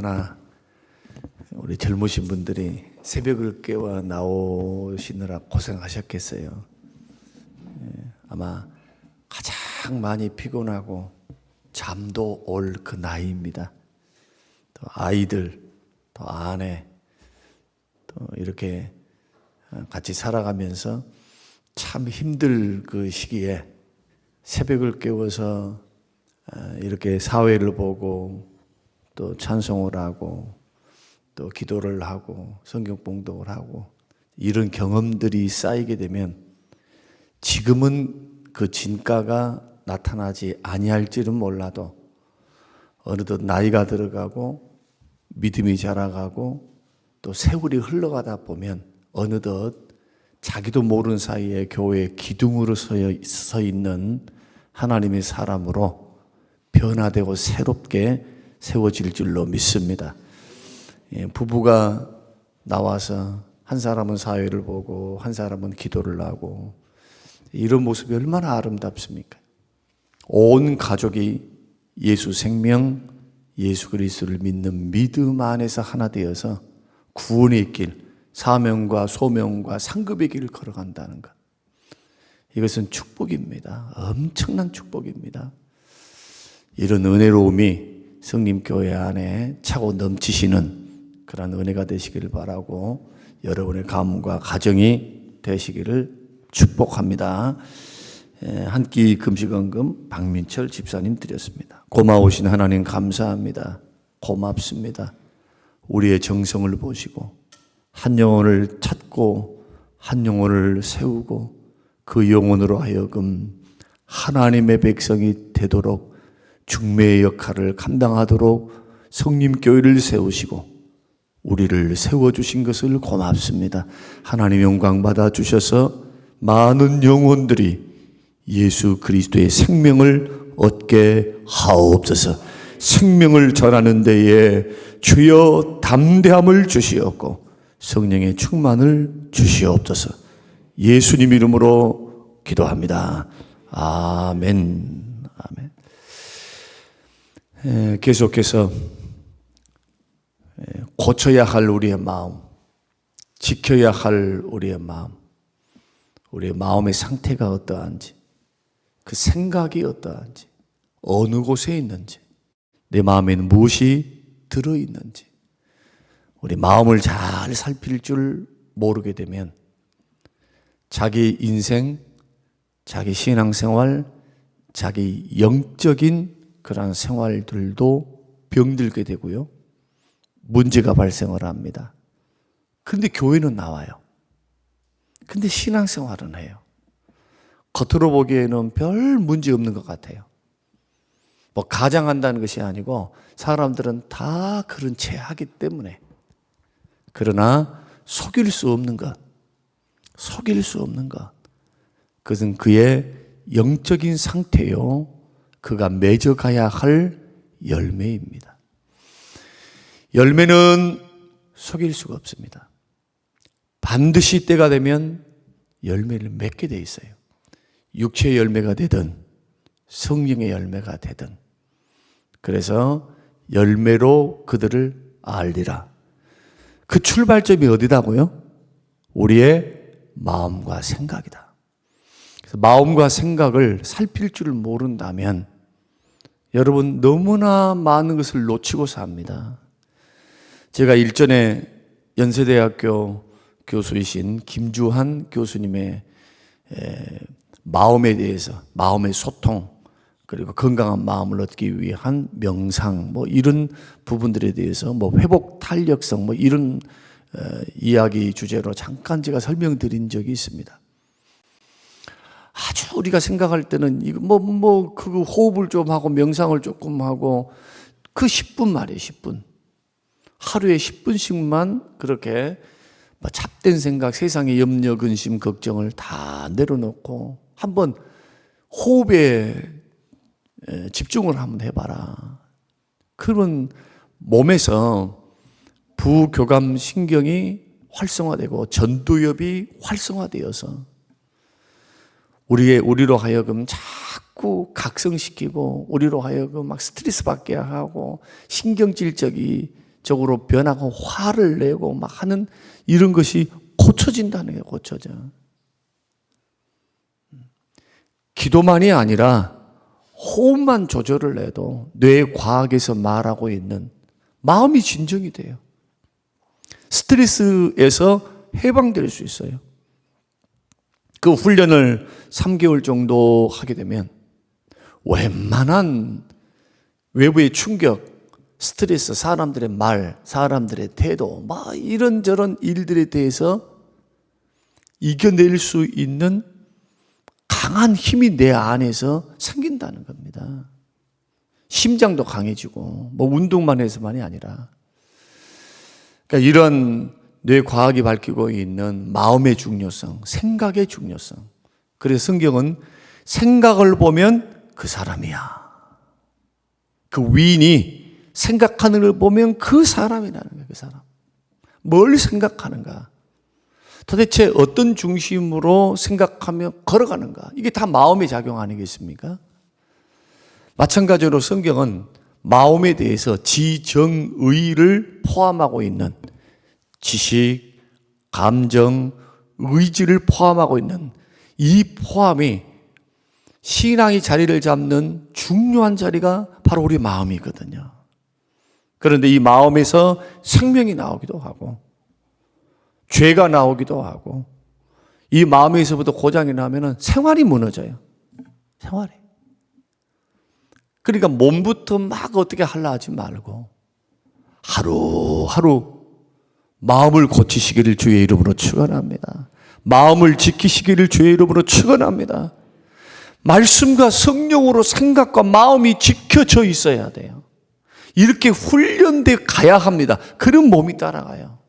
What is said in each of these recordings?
얼마나 우리 젊으신 분들이 새벽을 깨워 나오시느라 고생하셨겠어요. 아마 가장 많이 피곤하고 잠도 올 그 나이입니다. 또 아이들, 또 아내, 또 이렇게 같이 살아가면서 참 힘들 그 시기에 새벽을 깨워서 이렇게 사회를 보고 또 찬송을 하고 또 기도를 하고 성경 봉독을 하고 이런 경험들이 쌓이게 되면 지금은 그 진가가 나타나지 아니할지는 몰라도 어느덧 나이가 들어가고 믿음이 자라가고 또 세월이 흘러가다 보면 어느덧 자기도 모르는 사이에 교회의 기둥으로 서 있는 하나님의 사람으로 변화되고 새롭게 세워질 줄로 믿습니다. 부부가 나와서 한 사람은 사회를 보고 한 사람은 기도를 하고 이런 모습이 얼마나 아름답습니까? 온 가족이 예수 생명, 예수 그리스도를 믿는 믿음 안에서 하나 되어서 구원의 길, 사명과 소명과 상급의 길을 걸어간다는 것. 이것은 축복입니다. 엄청난 축복입니다. 이런 은혜로움이 성림교회 안에 차고 넘치시는 그런 은혜가 되시기를 바라고 여러분의 가문과 가정이 되시기를 축복합니다. 한 끼 금식헌금 박민철 집사님 드렸습니다. 고마우신 하나님 감사합니다. 고맙습니다. 우리의 정성을 보시고 한 영혼을 찾고 한 영혼을 세우고 그 영혼으로 하여금 하나님의 백성이 되도록 중매의 역할을 감당하도록 성림교회를 세우시고 우리를 세워주신 것을 고맙습니다. 하나님 영광 받아주셔서 많은 영혼들이 예수 그리스도의 생명을 얻게 하옵소서. 생명을 전하는 데에 주여 담대함을 주시옵고 성령의 충만을 주시옵소서. 예수님 이름으로 기도합니다. 아멘. 아멘. 계속해서 고쳐야 할 우리의 마음, 지켜야 할 우리의 마음, 우리의 마음의 상태가 어떠한지, 그 생각이 어떠한지, 어느 곳에 있는지, 내 마음에는 무엇이 들어있는지, 우리 마음을 잘 살필 줄 모르게 되면 자기 인생, 자기 신앙생활, 자기 영적인 그런 생활들도 병들게 되고요. 문제가 발생을 합니다. 그런데 교회는 나와요. 근데 신앙생활은 해요. 겉으로 보기에는 별 문제 없는 것 같아요. 뭐 가장한다는 것이 아니고 사람들은 다 그런 채 하기 때문에. 그러나 속일 수 없는 것, 그것은 그의 영적인 상태요, 그가 맺어가야 할 열매입니다. 열매는 속일 수가 없습니다. 반드시 때가 되면 열매를 맺게 돼 있어요. 육체의 열매가 되든 성령의 열매가 되든. 그래서 열매로 그들을 알리라. 그 출발점이 어디다고요? 우리의 마음과 생각이다. 그래서 마음과 생각을 살필 줄 모른다면 여러분 너무나 많은 것을 놓치고 삽니다. 제가 일전에 연세대학교 교수이신 김주한 교수님의 마음에 대해서, 마음의 소통, 그리고 건강한 마음을 얻기 위한 명상, 뭐 이런 부분들에 대해서 뭐 회복 탄력성, 뭐 이런 이야기 주제로 잠깐 제가 설명드린 적이 있습니다. 아주 우리가 생각할 때는 이거 그 호흡을 좀 하고 명상을 조금 하고 그 10분 말이에요, 10분. 하루에 10분씩만 그렇게 잡된 생각, 세상의 염려, 근심, 걱정을 다 내려놓고 한번 호흡에 집중을 한번 해봐라. 그러면 몸에서 부교감 신경이 활성화되고 전두엽이 활성화되어서 우리로 하여금 자꾸 각성시키고 우리로 하여금 막 스트레스 받게 하고 신경질적이 적으로 변하고 화를 내고 막 하는 이런 것이 고쳐진다는 게 고쳐져. 기도만이 아니라 호흡만 조절을 해도 뇌 과학에서 말하고 있는 마음이 진정이 돼요. 스트레스에서 해방될 수 있어요. 그 훈련을 3개월 정도 하게 되면 웬만한 외부의 충격, 스트레스, 사람들의 말, 사람들의 태도, 막 이런저런 일들에 대해서 이겨낼 수 있는 강한 힘이 내 안에서 생긴다는 겁니다. 심장도 강해지고 뭐 운동만 해서만이 아니라, 그러니까 이런 뇌과학이 밝히고 있는 마음의 중요성, 생각의 중요성. 그래서 성경은 생각을 보면 그 사람이야. 그 위인이 생각하는 걸 보면 그 사람이라는 거예요. 그 사람. 뭘 생각하는가? 도대체 어떤 중심으로 생각하며 걸어가는가? 이게 다 마음의 작용 아니겠습니까? 마찬가지로 성경은 마음에 대해서 지정의를 포함하고 있는 지식, 감정, 의지를 포함하고 있는 이 포함이 신앙이 자리를 잡는 중요한 자리가 바로 우리 마음이거든요. 그런데 이 마음에서 생명이 나오기도 하고 죄가 나오기도 하고 이 마음에서부터 고장이 나면 생활이 무너져요. 생활이. 그러니까 몸부터 막 어떻게 하려 하지 말고 하루하루 마음을 고치시기를 주의 이름으로 축원합니다. 마음을 지키시기를 주의 이름으로 축원합니다. 말씀과 성령으로 생각과 마음이 지켜져 있어야 돼요. 이렇게 훈련돼 가야 합니다. 그런 몸이 따라가요.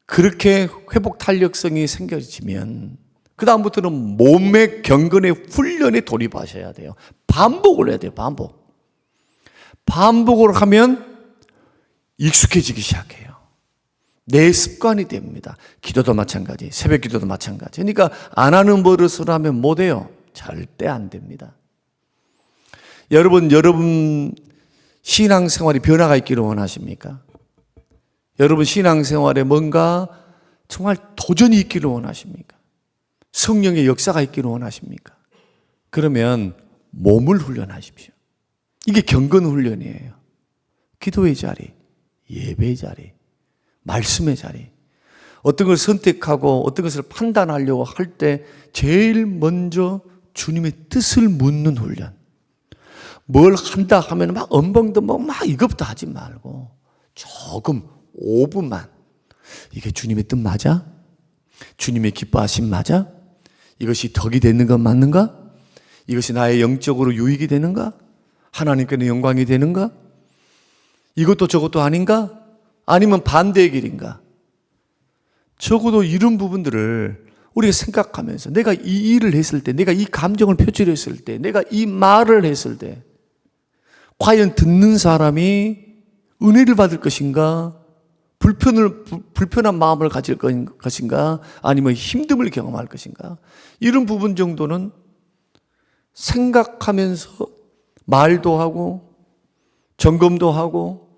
그렇게 회복 탄력성이 생겨지면 그 다음부터는 몸의 경건의 훈련에 돌입하셔야 돼요. 반복을 해야 돼요. 반복을 하면 익숙해지기 시작해요. 내 습관이 됩니다. 기도도 마찬가지, 새벽 기도도 마찬가지. 그러니까 안 하는 버릇을 하면 못해요. 절대 안 됩니다. 여러분 신앙생활이 변화가 있기를 원하십니까? 여러분 신앙생활에 뭔가 정말 도전이 있기를 원하십니까? 성령의 역사가 있기를 원하십니까? 그러면 몸을 훈련하십시오. 이게 경건 훈련이에요. 기도의 자리, 예배의 자리, 말씀의 자리. 어떤 걸 선택하고 어떤 것을 판단하려고 할 때 제일 먼저 주님의 뜻을 묻는 훈련. 뭘 한다 하면 막 엄벙덤벙 막 이것부터 하지 말고 조금 5분만 이게 주님의 뜻 맞아? 주님의 기뻐하심 맞아? 이것이 덕이 되는 건 맞는가? 이것이 나의 영적으로 유익이 되는가? 하나님께는 영광이 되는가? 이것도 저것도 아닌가? 아니면 반대의 길인가? 적어도 이런 부분들을 우리가 생각하면서 내가 이 일을 했을 때, 내가 이 감정을 표출했을 때, 내가 이 말을 했을 때 과연 듣는 사람이 은혜를 받을 것인가? 불편한 마음을 가질 것인가? 아니면 힘듦을 경험할 것인가? 이런 부분 정도는 생각하면서 말도 하고 점검도 하고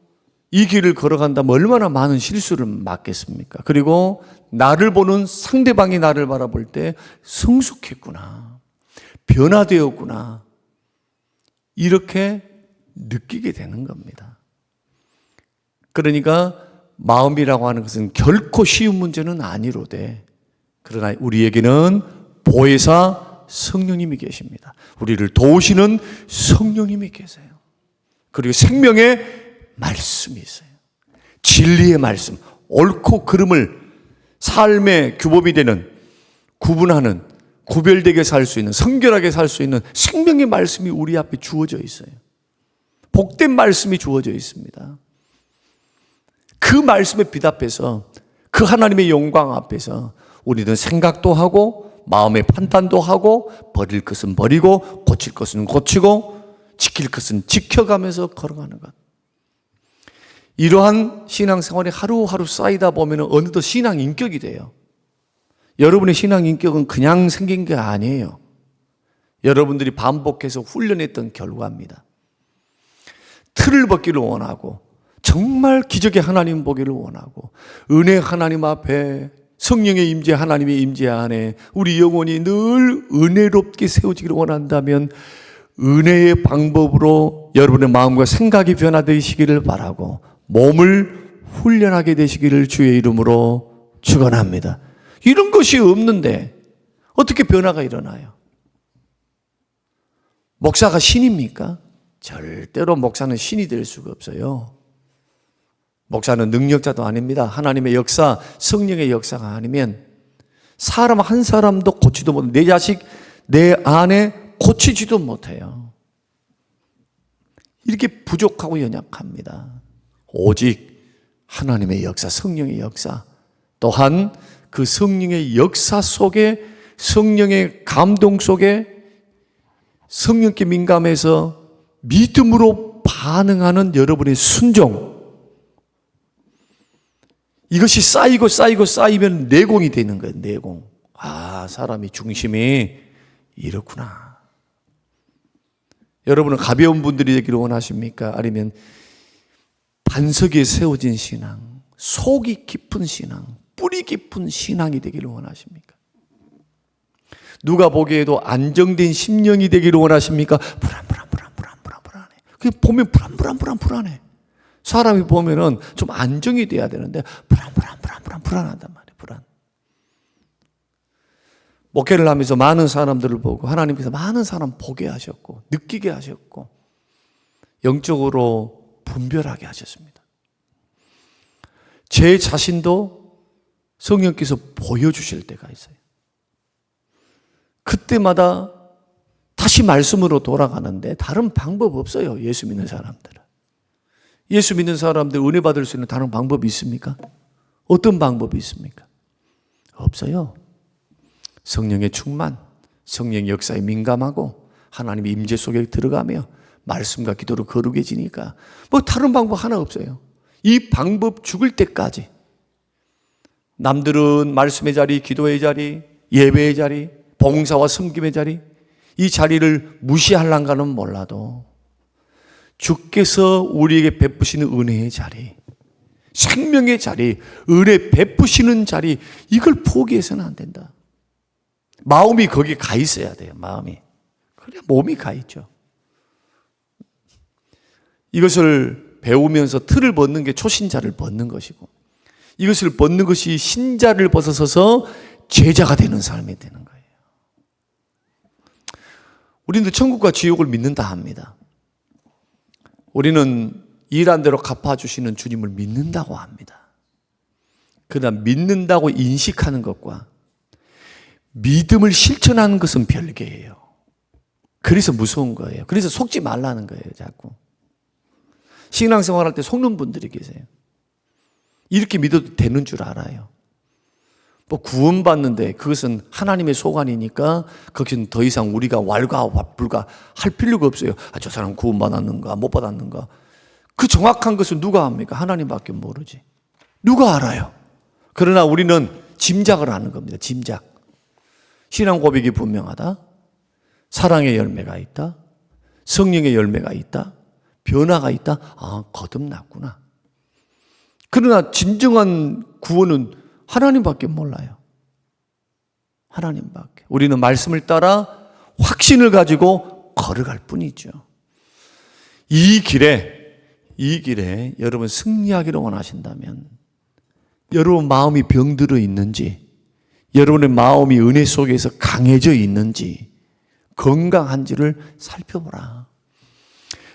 이 길을 걸어간다면 얼마나 많은 실수를 막겠습니까? 그리고 나를 보는 상대방이 나를 바라볼 때 성숙했구나, 변화되었구나, 이렇게 느끼게 되는 겁니다. 그러니까 마음이라고 하는 것은 결코 쉬운 문제는 아니로되, 그러나 우리에게는 보혜사 성령님이 계십니다. 우리를 도우시는 성령님이 계세요. 그리고 생명의 말씀이 있어요. 진리의 말씀, 옳고 그름을 삶의 규범이 되는, 구분하는, 구별되게 살 수 있는, 성결하게 살 수 있는 생명의 말씀이 우리 앞에 주어져 있어요. 복된 말씀이 주어져 있습니다. 그 말씀에 비답해서 그 하나님의 영광 앞에서 우리는 생각도 하고 마음의 판단도 하고 버릴 것은 버리고 고칠 것은 고치고 지킬 것은 지켜가면서 걸어가는 것. 이러한 신앙생활이 하루하루 쌓이다 보면 어느덧 신앙 인격이 돼요. 여러분의 신앙 인격은 그냥 생긴 게 아니에요. 여러분들이 반복해서 훈련했던 결과입니다. 틀을 벗기를 원하고 정말 기적의 하나님 보기를 원하고 은혜 하나님 앞에 성령의 임재 하나님의 임재 안에 우리 영혼이 늘 은혜롭게 세워지기를 원한다면 은혜의 방법으로 여러분의 마음과 생각이 변화되시기를 바라고 몸을 훈련하게 되시기를 주의 이름으로 축원합니다. 이런 것이 없는데 어떻게 변화가 일어나요? 목사가 신입니까? 절대로 목사는 신이 될 수가 없어요. 목사는 능력자도 아닙니다. 하나님의 역사, 성령의 역사가 아니면 사람 한 사람도 고치도 못해요. 내 자식, 내 아내 고치지도 못해요. 이렇게 부족하고 연약합니다. 오직 하나님의 역사, 성령의 역사, 또한 그 성령의 역사 속에, 성령의 감동 속에 성령께 민감해서 믿음으로 반응하는 여러분의 순종, 이것이 쌓이면 내공이 되는 거예요. 내공. 아, 사람이 중심이 이렇구나. 여러분은 가벼운 분들이 되기를 원하십니까? 아니면 반석에 세워진 신앙, 속이 깊은 신앙, 뿌리 깊은 신앙이 되기를 원하십니까? 누가 보기에도 안정된 심령이 되기를 원하십니까? 불안해. 그 보면 불안해. 사람이 보면은 좀 안정이 돼야 되는데 불안하단 말이에요. 불안. 목회를 하면서 많은 사람들을 보고 하나님께서 많은 사람 보게 하셨고 느끼게 하셨고 영적으로 분별하게 하셨습니다. 제 자신도 성령께서 보여주실 때가 있어요. 그때마다 다시 말씀으로 돌아가는데 다른 방법 없어요. 예수 믿는 사람들은. 예수 믿는 사람들 은혜 받을 수 있는 다른 방법이 있습니까? 어떤 방법이 있습니까? 없어요. 성령의 충만, 성령의 역사에 민감하고 하나님의 임재 속에 들어가며 말씀과 기도로 거룩해지니까 뭐 다른 방법 하나 없어요. 이 방법 죽을 때까지 남들은 말씀의 자리, 기도의 자리, 예배의 자리, 봉사와 섬김의 자리, 이 자리를 무시할란가는 몰라도 주께서 우리에게 베푸시는 은혜의 자리, 생명의 자리, 은혜 베푸시는 자리, 이걸 포기해서는 안 된다. 마음이 거기에 가 있어야 돼요. 마음이. 그래야 몸이 가 있죠. 이것을 배우면서 틀을 벗는 게 초신자를 벗는 것이고, 이것을 벗는 것이 신자를 벗어서서 제자가 되는 삶이 되는 거예요. 우리는 천국과 지옥을 믿는다 합니다. 우리는 일한 대로 갚아주시는 주님을 믿는다고 합니다. 그러나 믿는다고 인식하는 것과 믿음을 실천하는 것은 별개예요. 그래서 무서운 거예요. 그래서 속지 말라는 거예요, 자꾸. 신앙생활 할 때 속는 분들이 계세요. 이렇게 믿어도 되는 줄 알아요. 뭐 구원받는데 그것은 하나님의 소관이니까 거기는 더 이상 우리가 왈가불가 할 필요가 없어요. 아, 저 사람 구원받았는가 못 받았는가. 그 정확한 것은 누가 합니까? 하나님밖에 모르지. 누가 알아요? 그러나 우리는 짐작을 하는 겁니다. 짐작. 신앙 고백이 분명하다. 사랑의 열매가 있다. 성령의 열매가 있다. 변화가 있다. 아, 거듭났구나. 그러나 진정한 구원은 하나님밖에 몰라요. 하나님밖에. 우리는 말씀을 따라 확신을 가지고 걸어갈 뿐이죠. 이 길에 여러분 승리하기를 원하신다면, 여러분 마음이 병들어 있는지, 여러분의 마음이 은혜 속에서 강해져 있는지, 건강한지를 살펴보라.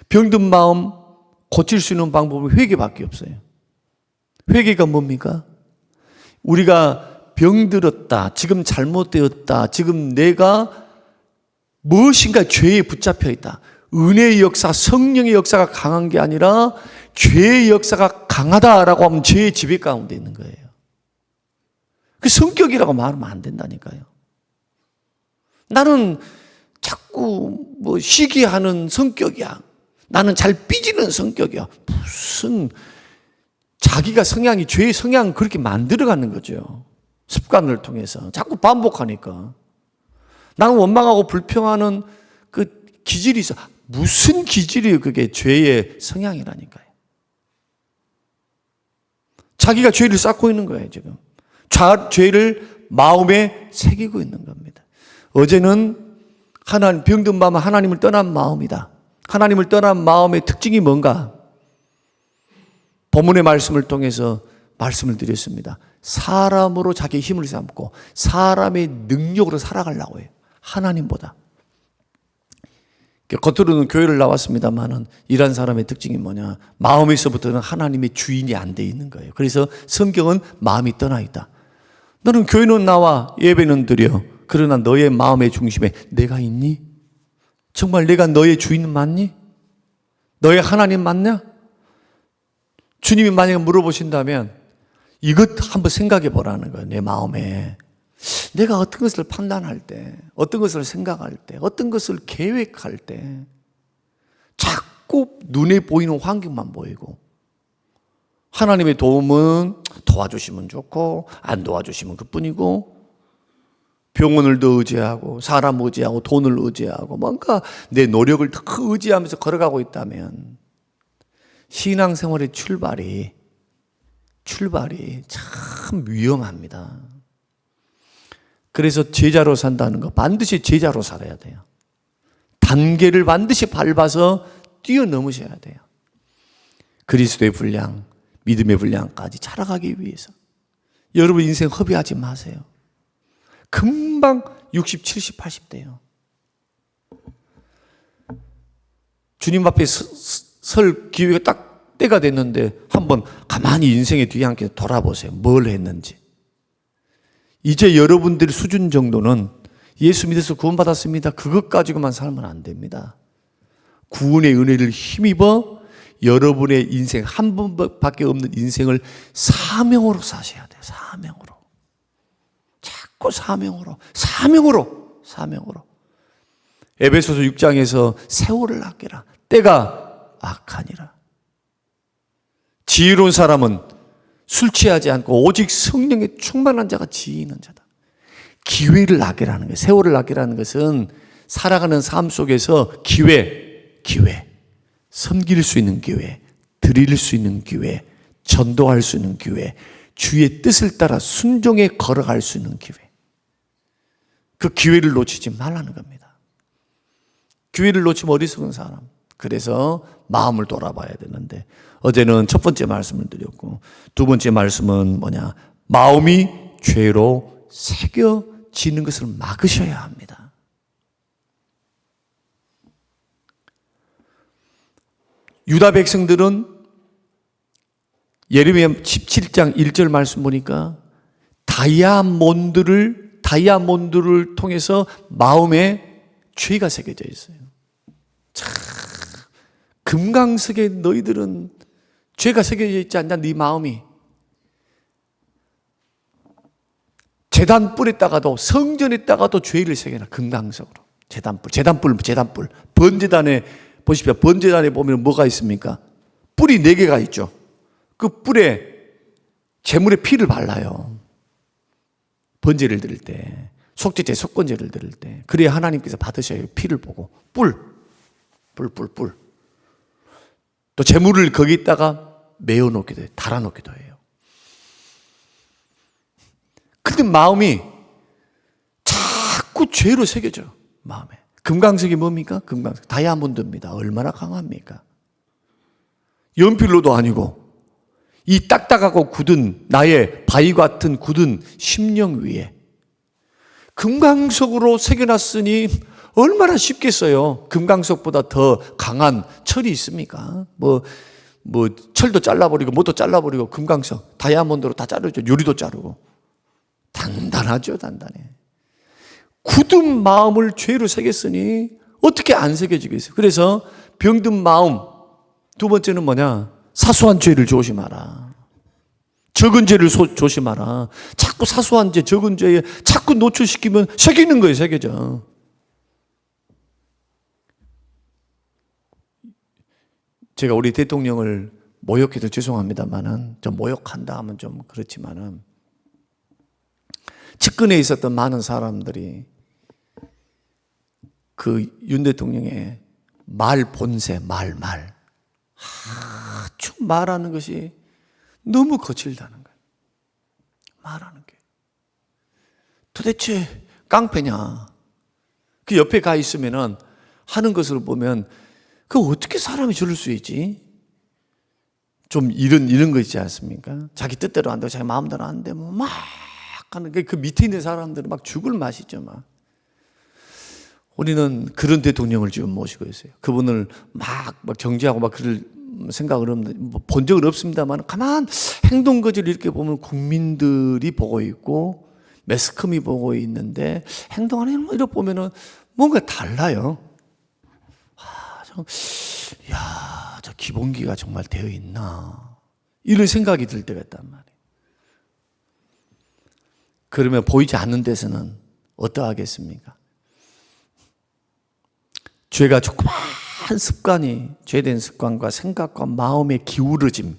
병든 마음 고칠 수 있는 방법은 회개밖에 없어요. 회개가 뭡니까? 우리가 병들었다, 지금 잘못되었다, 지금 내가 무엇인가 죄에 붙잡혀 있다. 은혜의 역사, 성령의 역사가 강한 게 아니라 죄의 역사가 강하다라고 하면 죄의 지배 가운데 있는 거예요. 그 성격이라고 말하면 안 된다니까요. 나는 자꾸 뭐 시기하는 성격이야. 나는 잘 삐지는 성격이야. 무슨 자기가 성향이 죄의 성향 그렇게 만들어가는 거죠. 습관을 통해서 자꾸 반복하니까. 나는 원망하고 불평하는 그 기질이 있어. 무슨 기질이에요? 그게 죄의 성향이라니까요. 자기가 죄를 쌓고 있는 거예요, 지금. 죄를 마음에 새기고 있는 겁니다. 어제는 병든 마음은 하나님을 떠난 마음이다. 하나님을 떠난 마음의 특징이 뭔가? 본문의 말씀을 통해서 말씀을 드렸습니다. 사람으로 자기의 힘을 삼고 사람의 능력으로 살아가려고 해요. 하나님보다. 겉으로는 교회를 나왔습니다만은 이런 사람의 특징이 뭐냐? 마음에서부터는 하나님의 주인이 안 돼 있는 거예요. 그래서 성경은 마음이 떠나 있다. 너는 교회는 나와 예배는 드려. 그러나 너의 마음의 중심에 내가 있니? 정말 내가 너의 주인 맞니? 너의 하나님 맞냐? 주님이 만약에 물어보신다면 이것 한번 생각해 보라는 거예요. 내 마음에. 내가 어떤 것을 판단할 때, 어떤 것을 생각할 때, 어떤 것을 계획할 때 자꾸 눈에 보이는 환경만 보이고 하나님의 도움은 도와주시면 좋고 안 도와주시면 그뿐이고 병원을 더 의지하고 사람 의지하고 돈을 의지하고 뭔가 내 노력을 더 의지하면서 걸어가고 있다면 신앙생활의 출발이 참 위험합니다. 그래서 제자로 산다는 거 반드시 제자로 살아야 돼요. 단계를 반드시 밟아서 뛰어넘으셔야 돼요. 그리스도의 분량, 믿음의 분량까지 자라가기 위해서. 여러분 인생 허비하지 마세요. 금방 60, 70, 80대요. 주님 앞에 설 기회가 딱 때가 됐는데 한번 가만히 인생의 뒤에 함께 돌아보세요. 뭘 했는지. 이제 여러분들의 수준 정도는 예수 믿어서 구원받았습니다. 그것 가지고만 살면 안 됩니다. 구원의 은혜를 힘입어 여러분의 인생 한 번밖에 없는 인생을 사명으로 사셔야 돼요. 사명으로. 자꾸 사명으로. 에베소서 6장에서 세월을 아끼라. 때가 악하니라. 지혜로운 사람은 술 취하지 않고 오직 성령에 충만한 자가 지혜 있는 자다. 기회를 아끼라는 거예요. 세월을 아끼라는 것은 살아가는 삶 속에서 기회, 섬길 수 있는 기회, 드릴 수 있는 기회, 전도할 수 있는 기회, 주의 뜻을 따라 순종해 걸어갈 수 있는 기회. 그 기회를 놓치지 말라는 겁니다. 기회를 놓치면 어리석은 사람. 그래서 마음을 돌아봐야 되는데 어제는 첫 번째 말씀을 드렸고 두 번째 말씀은 뭐냐? 마음이 죄로 새겨지는 것을 막으셔야 합니다. 유다 백성들은 예레미야 17장 1절 말씀 보니까 다이아몬드를 통해서 마음에 죄가 새겨져 있어요. 참 금강석에 너희들은 죄가 새겨져 있지 않냐? 네 마음이. 제단 뿔에다가도 성전에다가도 죄를 새겨놔. 금강석으로. 제단뿔. 번제단에 보십시오. 번제단에 보면 뭐가 있습니까? 뿔이 4개가 있죠. 그 뿔에 제물의 피를 발라요. 번제를 드릴 때, 속죄제 속건제를 드릴 때. 그래야 하나님께서 받으셔야 피를 보고. 뿔. 또 제물을 거기다가 메어놓기도 해요. 달아놓기도 해요. 근데 마음이 자꾸 죄로 새겨져. 마음에. 금강석이 뭡니까? 금강석. 다이아몬드입니다. 얼마나 강합니까? 연필로도 아니고 이 딱딱하고 굳은 나의 바위 같은 굳은 심령 위에 금강석으로 새겨놨으니 얼마나 쉽겠어요. 금강석보다 더 강한 철이 있습니까? 뭐 철도 잘라버리고 못도 잘라버리고 금강석, 다이아몬드로 다 자르죠. 유리도 자르고. 단단하죠. 단단해. 굳은 마음을 죄로 새겼으니 어떻게 안 새겨지겠어요. 그래서 병든 마음, 두 번째는 뭐냐? 사소한 죄를 조심하라. 적은 죄를 조심하라. 자꾸 사소한 죄, 적은 죄에 자꾸 노출시키면 새기는 거예요. 새겨져. 제가 우리 대통령을 모욕해도 죄송합니다만은, 좀 모욕한다 하면 좀 그렇지만은, 측근에 있었던 많은 사람들이 그 윤 대통령의 말 본새, 말. 아주 말하는 것이 너무 거칠다는 거예요. 말하는 게. 도대체 깡패냐? 그 옆에 가 있으면은 하는 것을 보면 그 어떻게 사람이 저럴 수 있지? 좀 이런 거 있지 않습니까? 자기 뜻대로 안 되고 자기 마음대로 안 되면 막 하는 그 밑에 있는 사람들은 막 죽을 맛이죠, 막. 우리는 그런 대통령을 지금 모시고 있어요. 그분을 막 정지하고 막 그럴 생각을 본 적은 없습니다만 가만 행동 거지를 이렇게 보면 국민들이 보고 있고 매스컴이 보고 있는데 행동하는 거 이렇게 보면은 뭔가 달라요. 저 기본기가 정말 되어 있나 이런 생각이 들 때가 있단 말이에요. 그러면 보이지 않는 데서는 어떠하겠습니까? 죄가 조그만 습관이 죄된 습관과 생각과 마음의 기울어짐,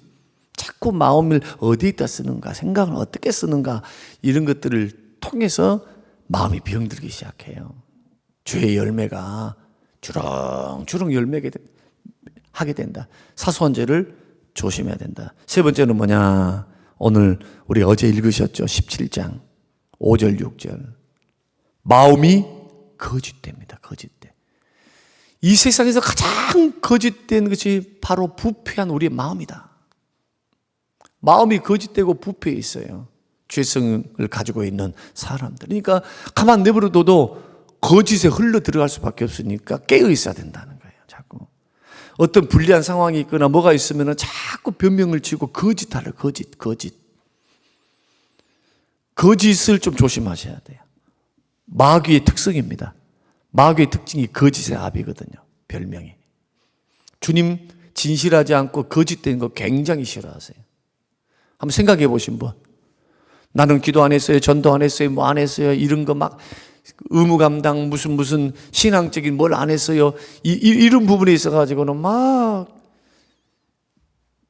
자꾸 마음을 어디에다 쓰는가, 생각을 어떻게 쓰는가 이런 것들을 통해서 마음이 병들기 시작해요. 죄의 열매가 주렁주렁 열매게 하게 된다. 사소한 죄를 조심해야 된다. 세 번째는 뭐냐? 오늘 우리 어제 읽으셨죠? 17장 5절 6절. 마음이 거짓됩니다. 거짓돼. 이 세상에서 가장 거짓된 것이 바로 부패한 우리의 마음이다. 마음이 거짓되고 부패해 있어요. 죄성을 가지고 있는 사람들. 그러니까 가만 내버려둬도 거짓에 흘러 들어갈 수밖에 없으니까 깨어 있어야 된다는 거예요. 자꾸 어떤 불리한 상황이 있거나 뭐가 있으면 자꾸 변명을 치고 거짓하려. 거짓을 좀 조심하셔야 돼요. 마귀의 특성입니다. 마귀의 특징이 거짓의 아비거든요. 별명이. 주님 진실하지 않고 거짓된 거 굉장히 싫어하세요. 한번 생각해 보신 분. 나는 기도 안 했어요. 전도 안 했어요. 뭐 안 했어요. 이런 거 막 의무 감당 무슨 신앙적인 뭘 안 했어요. 이런 부분에 있어가지고는 막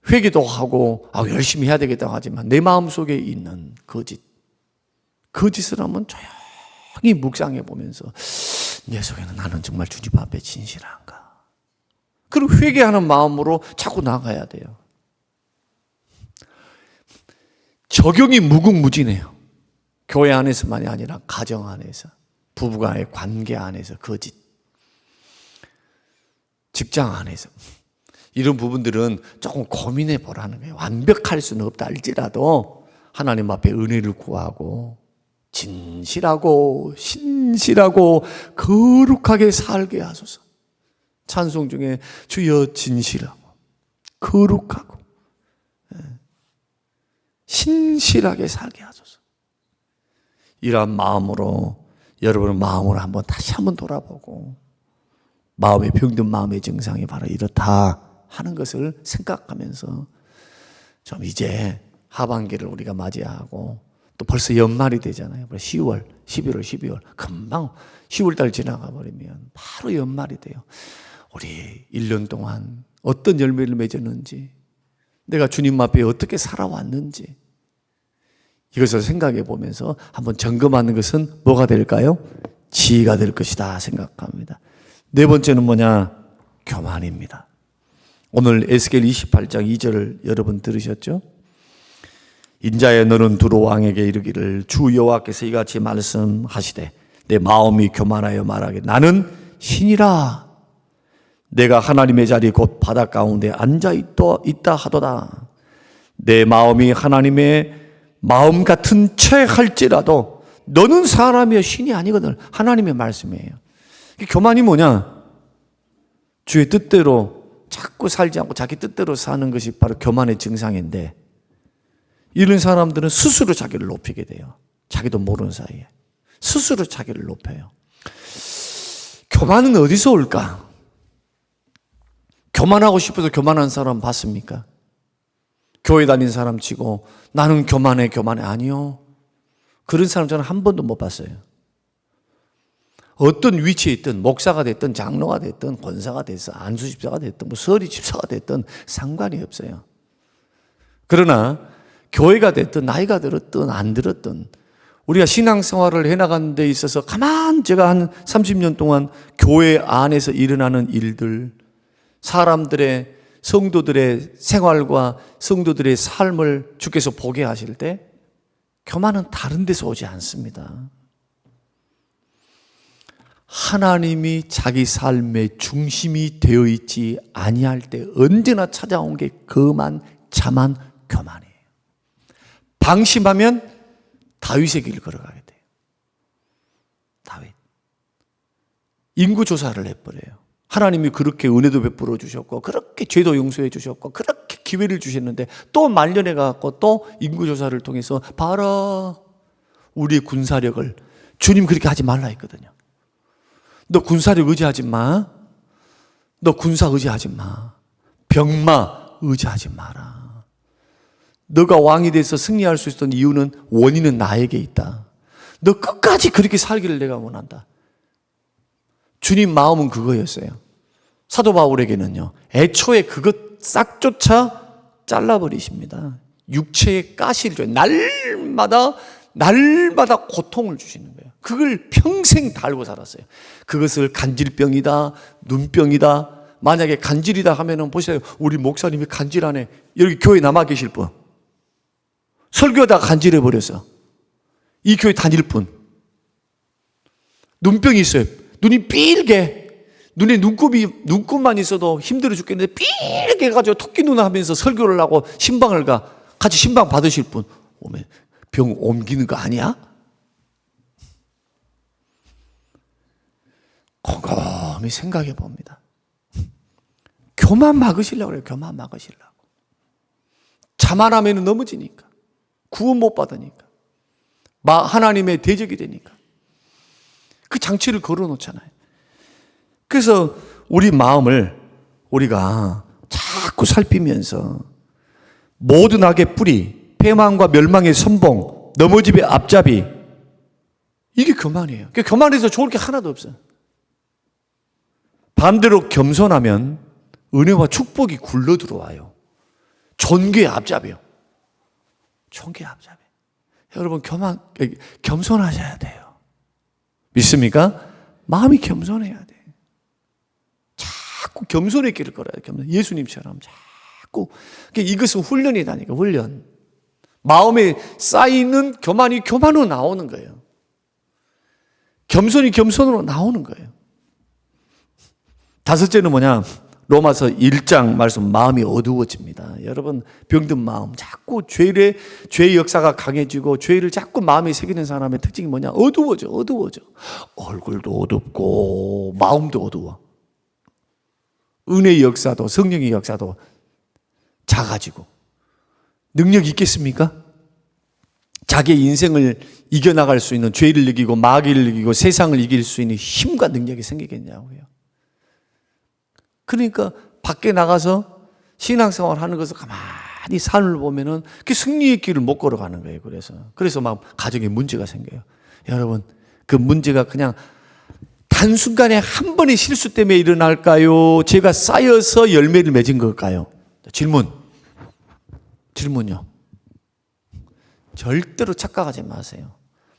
회개도 하고 열심히 해야 되겠다고 하지만 내 마음속에 있는 거짓을 한번 조용히 묵상해 보면서 내 속에는 나는 정말 주님 앞에 진실한가. 그리고 회개하는 마음으로 자꾸 나가야 돼요. 적용이 무궁무진해요. 교회 안에서만이 아니라 가정 안에서, 부부간의 관계 안에서 거짓, 직장 안에서 이런 부분들은 조금 고민해 보라는 거예요. 완벽할 수는 없다 할지라도 하나님 앞에 은혜를 구하고 진실하고 신실하고 거룩하게 살게 하소서. 찬송 중에 주여 진실하고 거룩하고 신실하게 살게 하소서. 이러한 마음으로 여러분의 마음으로 다시 한번 돌아보고 마음의 병든 마음의 증상이 바로 이렇다 하는 것을 생각하면서 좀 이제 하반기를 우리가 맞이하고 또 벌써 연말이 되잖아요. 10월, 11월, 12월 금방 10월 달 지나가 버리면 바로 연말이 돼요. 우리 1년 동안 어떤 열매를 맺었는지, 내가 주님 앞에 어떻게 살아왔는지 이것을 생각해 보면서 한번 점검하는 것은 뭐가 될까요? 지혜가 될 것이다 생각합니다. 네 번째는 뭐냐? 교만입니다. 오늘 에스겔 28장 2절을 여러분 들으셨죠? 인자여 너는 두로 왕에게 이르기를 주 여호와께서 이같이 말씀하시되 내 마음이 교만하여 말하게 나는 신이라. 내가 하나님의 자리 곧 바다 가운데 앉아 있다 하도다. 내 마음이 하나님의 마음 같은 채 할지라도 너는 사람이여 신이 아니거든. 하나님의 말씀이에요. 교만이 뭐냐? 주의 뜻대로 자꾸 살지 않고 자기 뜻대로 사는 것이 바로 교만의 증상인데, 이런 사람들은 스스로 자기를 높이게 돼요. 자기도 모르는 사이에 스스로 자기를 높여요. 교만은 어디서 올까? 교만하고 싶어서 교만한 사람 봤습니까? 교회 다닌 사람 치고 나는 교만해 아니요. 그런 사람 저는 한 번도 못 봤어요. 어떤 위치에 있든 목사가 됐든 장로가 됐든 권사가 됐든 안수집사가 됐든 서리 집사가 됐든 상관이 없어요. 그러나 교회가 됐든 나이가 들었든 안 들었든 우리가 신앙생활을 해나가는 데 있어서 제가 한 30년 동안 교회 안에서 일어나는 일들, 사람들의 성도들의 생활과 성도들의 삶을 주께서 보게 하실 때 교만은 다른 데서 오지 않습니다. 하나님이 자기 삶의 중심이 되어 있지 아니할 때 언제나 찾아온 게 거만, 자만, 교만이에요. 방심하면 다윗의 길을 걸어가게 돼요. 다윗. 인구조사를 해버려요. 하나님이 그렇게 은혜도 베풀어 주셨고 그렇게 죄도 용서해 주셨고 그렇게 기회를 주셨는데 또 말년에 가서 또 인구조사를 통해서 봐라, 우리의 군사력을. 주님 그렇게 하지 말라 했거든요. 너 군사력 의지하지 마. 너 군사 의지하지 마. 병마 의지하지 마라. 너가 왕이 돼서 승리할 수 있었던 이유는, 원인은 나에게 있다. 너 끝까지 그렇게 살기를 내가 원한다. 주님 마음은 그거였어요. 사도 바울에게는요, 애초에 그것 싹조차 잘라버리십니다. 육체의 가시를 줘요. 날마다 고통을 주시는 거예요. 그걸 평생 달고 살았어요. 그것을 간질병이다, 눈병이다. 만약에 간질이다 하면은 보세요. 우리 목사님이 간질하네. 여기 교회 남아 계실 분. 설교하다가 간질해버렸어. 이 교회 다닐 분. 눈병이 있어요. 눈이 삐게. 눈에 눈곱만 있어도 힘들어 죽겠는데 삐게 해가지고 토끼 눈 하면서 설교를 하고 신방을 가. 같이 신방 받으실 분. 오면 병 옮기는 거 아니야? 곰곰이 생각해 봅니다. 교만 막으시려고 그래요. 교만 막으시려고. 자만하면 넘어지니까. 구원 못 받으니까. 하나님의 대적이 되니까. 그 장치를 걸어 놓잖아요. 그래서 우리 마음을 우리가 자꾸 살피면서 모든 악의 뿌리, 패망과 멸망의 선봉, 넘어짐의 앞잡이, 이게 교만이에요. 교만해서 좋을 게 하나도 없어요. 반대로 겸손하면 은혜와 축복이 굴러 들어와요. 존귀의 앞잡이요. 존귀의 앞잡이. 여러분 겸손하셔야 돼요. 믿습니까? 마음이 겸손해야 돼요. 자꾸 겸손의 길을 걸어야 돼요. 예수님처럼 자꾸. 이것은 훈련이다니까, 훈련. 마음에 쌓이는 교만이 교만으로 나오는 거예요. 겸손이 겸손으로 나오는 거예요. 다섯째는 뭐냐? 로마서 1장 말씀, 마음이 어두워집니다. 여러분, 병든 마음, 자꾸 죄의 역사가 강해지고 죄를 자꾸 마음에 새기는 사람의 특징이 뭐냐? 어두워져. 얼굴도 어둡고 마음도 어두워. 은혜의 역사도, 성령의 역사도 작아지고. 능력이 있겠습니까? 자기의 인생을 이겨나갈 수 있는, 죄를 이기고 마귀를 이기고 세상을 이길 수 있는 힘과 능력이 생기겠냐고요. 그러니까 밖에 나가서 신앙생활 하는 것을 가만히 삶을 보면은 그 승리의 길을 못 걸어가는 거예요. 그래서 막 가정에 문제가 생겨요. 여러분, 그 문제가 그냥 단순간에 한 번의 실수 때문에 일어날까요? 죄가 쌓여서 열매를 맺은 걸까요? 질문요. 절대로 착각하지 마세요.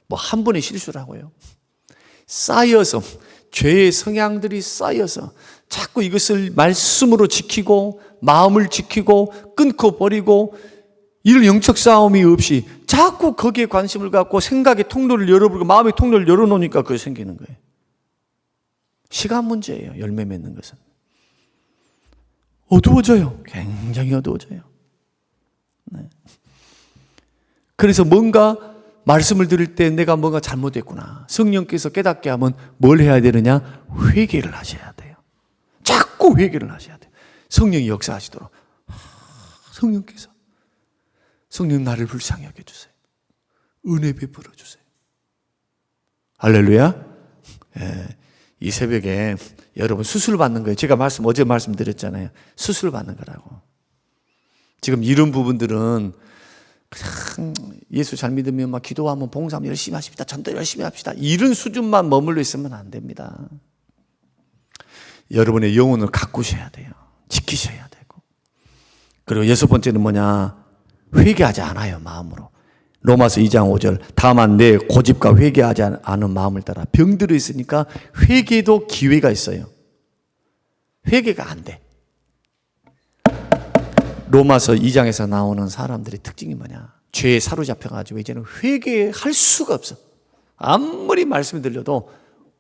뭐 한 번의 실수라고요. 쌓여서, 죄의 성향들이 쌓여서 자꾸 이것을 말씀으로 지키고 마음을 지키고 끊고 버리고, 이런 영적 싸움이 없이 자꾸 거기에 관심을 갖고 생각의 통로를 열어버리고 마음의 통로를 열어놓으니까 그게 생기는 거예요. 시간 문제예요. 열매 맺는 것은. 어두워져요. 굉장히 어두워져요. 네. 그래서 뭔가 말씀을 들을 때 내가 뭔가 잘못했구나, 성령께서 깨닫게 하면 뭘 해야 되느냐? 회개를 하셔야 돼요. 자꾸 회개를 하셔야 돼요. 성령이 역사하시도록. 성령 나를 불쌍히 여겨주세요. 은혜 베풀어 주세요. 할렐루야. 예, 이 새벽에 여러분 수술 받는 거예요. 제가 어제 말씀드렸잖아요. 수술 받는 거라고. 지금 이런 부분들은 그냥 예수 잘 믿으면 막 기도하면 봉사하면 열심히 하십시다, 전도 열심히 합시다, 이런 수준만 머물러 있으면 안 됩니다. 여러분의 영혼을 가꾸셔야 돼요. 지키셔야 되고. 그리고 여섯 번째는 뭐냐? 회개하지 않아요, 마음으로. 로마서 2장 5절, 다만 내 고집과 회개하지 않은 마음을 따라 병들어 있으니까 회개도 기회가 있어요. 회개가 안 돼. 로마서 2장에서 나오는 사람들의 특징이 뭐냐? 죄에 사로잡혀가지고 이제는 회개할 수가 없어. 아무리 말씀이 들려도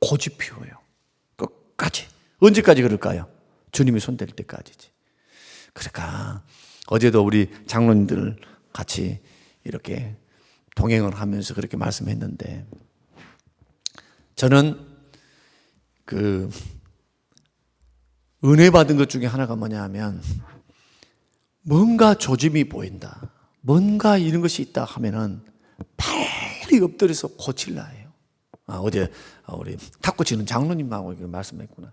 고집 피워요. 끝까지. 언제까지 그럴까요? 주님이 손댈 때까지지. 그러니까 어제도 우리 장로님들 같이 이렇게 동행을 하면서 그렇게 말씀했는데, 저는 그 은혜 받은 것 중에 하나가 뭐냐 하면, 뭔가 조짐이 보인다, 뭔가 이런 것이 있다 하면은 빨리 엎드려서 고칠라 해요. 어제 우리 탁구 치는 장로님하고 말씀했구나.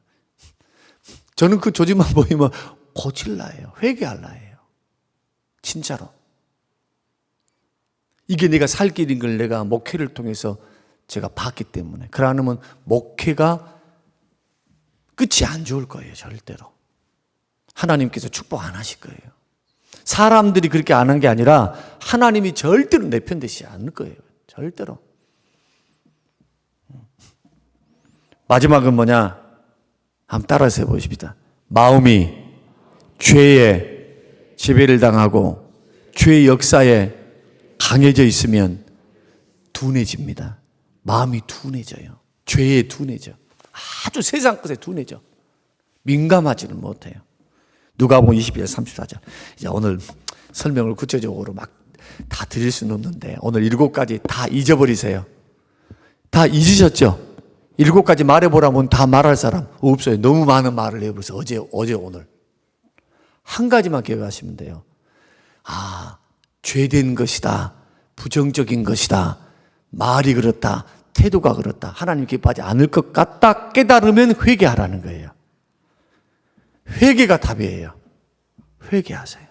저는 그 조짐만 보이면 고칠라 해요. 회개할라 해요. 진짜로. 이게 내가 살 길인 걸 내가 목회를 통해서 제가 봤기 때문에. 그러면 목회가 끝이 안 좋을 거예요. 절대로. 하나님께서 축복 안 하실 거예요. 사람들이 그렇게 안 한 게 아니라 하나님이 절대로 내 편 되시지 않을 거예요. 절대로. 마지막은 뭐냐? 한번 따라서 해보십시다. 마음이 죄에 지배를 당하고 죄의 역사에 강해져 있으면 둔해집니다. 마음이 둔해져요. 죄에 둔해져. 아주 세상 것에 둔해져. 민감하지는 못해요. 누가복음 22절 34절. 이제 오늘 설명을 구체적으로 막 다 드릴 수는 없는데, 오늘 7가지 다 잊어버리세요. 다 잊으셨죠? 7가지 말해보라면 다 말할 사람 없어요. 너무 많은 말을 해버려서 어제 오늘. 한 가지만 기억하시면 돼요. 죄된 것이다, 부정적인 것이다, 말이 그렇다, 태도가 그렇다, 하나님 기뻐하지 않을 것 같다 깨달으면 회개하라는 거예요. 회개가 답이에요. 회개하세요.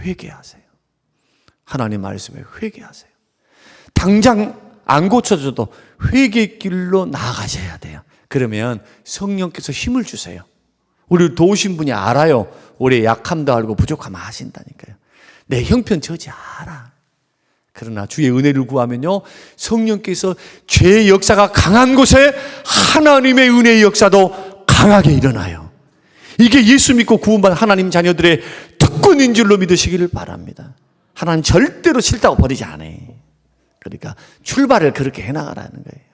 회개하세요. 하나님 말씀에 회개하세요. 당장 안 고쳐져도 회개의 길로 나아가셔야 돼요. 그러면 성령께서 힘을 주세요. 우리를 도우신 분이 알아요. 우리의 약함도 알고 부족함을 아신다니까요. 내 형편 저지 알아. 그러나 주의 은혜를 구하면요, 성령께서 죄의 역사가 강한 곳에 하나님의 은혜의 역사도 강하게 일어나요. 이게 예수 믿고 구원받은 하나님 자녀들의 특권인 줄로 믿으시기를 바랍니다. 하나님 절대로 싫다고 버리지 않아요. 그러니까 출발을 그렇게 해나가라는 거예요.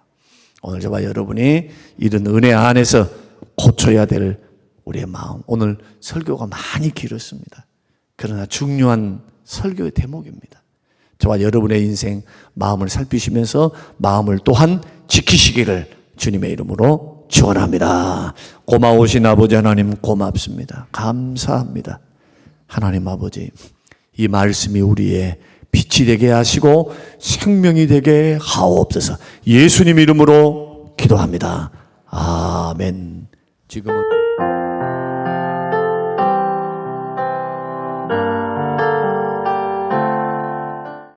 오늘 저와 여러분이 이런 은혜 안에서 고쳐야 될 우리의 마음. 오늘 설교가 많이 길었습니다. 그러나 중요한 설교의 대목입니다. 저와 여러분의 인생 마음을 살피시면서 마음을 또한 지키시기를 주님의 이름으로 축원합니다. 고마우신 아버지 하나님, 고맙습니다. 감사합니다. 하나님 아버지, 이 말씀이 우리의 빛이 되게 하시고 생명이 되게 하옵소서. 예수님 이름으로 기도합니다. 아멘. 지금은